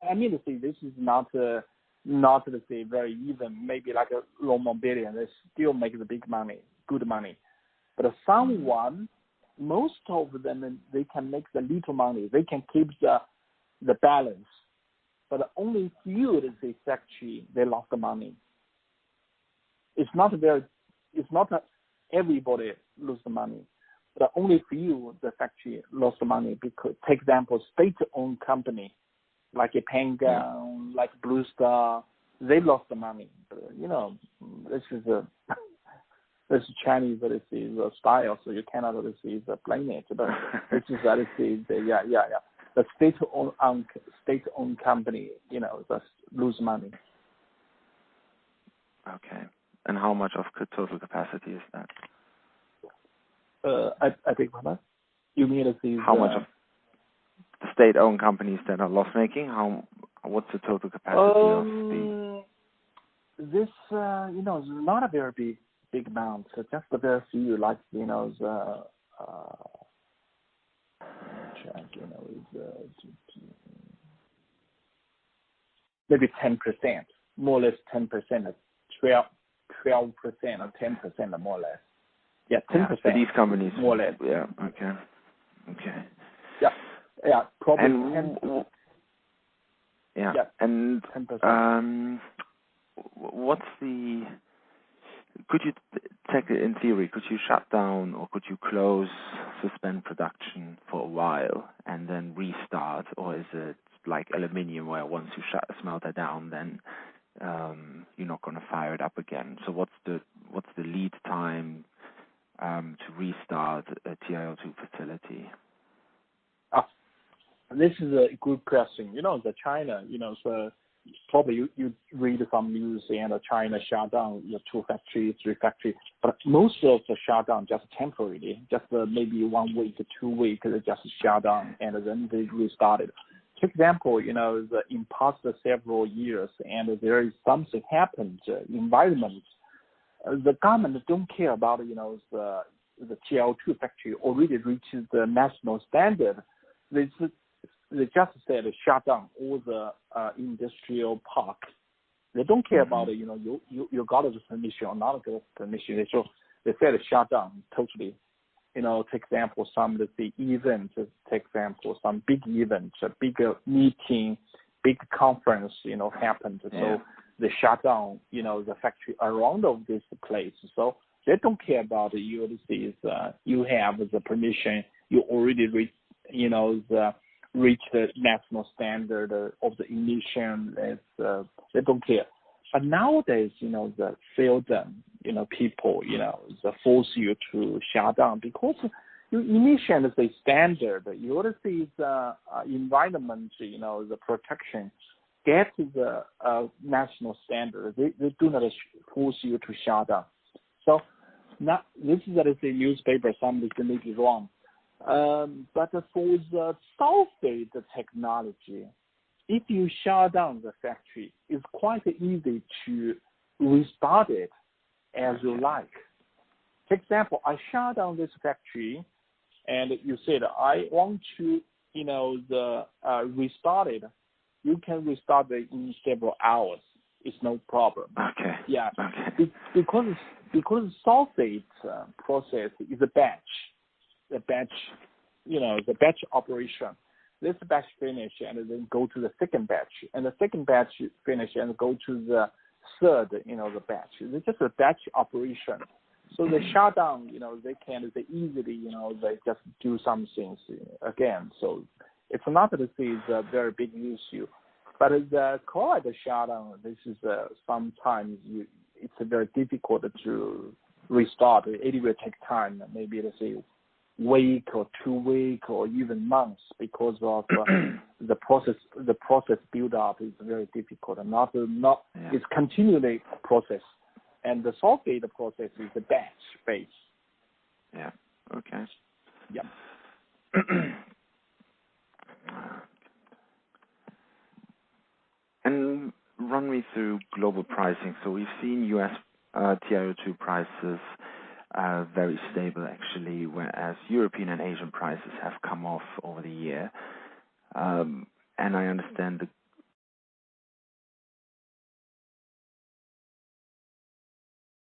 I mean to say this is not to say very even. Maybe like a low billion, they still make the big money, good money. But someone, most of them, they can make the little money. They can keep the balance. But only few that they factory, they lost the money. It's not everybody lose the money. But only few the factory lost the money because, take example, state-owned company like a Pengang, like Blue Star, they lost the money. But, this is this is Chinese, but it's a style, so you cannot blame it. But this is the state-owned company, just lose money. Okay. And how much of total capacity is that? I think what? You mean how much of the state-owned companies that are loss-making? What's the total capacity of the? This is not a very big amount. So just a very few, like maybe 10%, more or less 10%, 12% or 10%, more or less. Yeah, 10%. For these companies, more or less. Yeah. Okay. Yeah. Probably. And 10%. Yeah. And 10%. What's the? Could you take it in theory? Could you shut down or could you suspend production for a while and then restart, or is it like aluminium where once you shut a smelter down, then you're not going to fire it up again? So what's the lead time to restart a TiO2 facility? This is a good question. The China, so probably you read some news and China shut down 2 factories, 3 factories, but most of the shutdown just temporarily, just maybe 1 week, 2 weeks, they just shut down and then they restarted. For example, in past several years, and there is something happened, environment, the government don't care about, the TiO2 factory already reaches the national standard. They just said shut down all the industrial park. They don't care about it. You got the permission or not got permission. So they said shut down totally. Take example, some of the events. Take example, some big events, a bigger meeting, big conference. Happened. Yeah. So they shut down. The factory around of this place. So they don't care about it. You have the permission. You already reach the national standard of the emission. They don't care. But nowadays, the field, people, they force you to shut down because your emission is a standard. You want to see the environment, the protection, get the national standard. They do not force you to shut down. So now this is a newspaper. Somebody may be wrong. But for the sulfate technology, if you shut down the factory, it's quite easy to restart it as you like. For example, I shut down this factory, and you said I want to, restart it. You can restart it in several hours. It's no problem. Okay. Yeah. Okay. Because sulfate process is a batch. The batch operation. This batch finish and then go to the second batch, and the second batch finish and go to the third, the batch. It's just a batch operation. So they shut down, they easily, they just do some things again. So it's not that it's a very big issue, but the chloride shutdown, this is sometimes it's very difficult to restart. It will take time, maybe let's say week or 2 weeks or even months, because of the process build up is very difficult and it's continually process, and the sulfate process is a batch base. Yeah. Okay. Yeah. And run me through global pricing. So we've seen U.S. TiO2 prices very stable actually, whereas European and Asian prices have come off over the year. And I understand the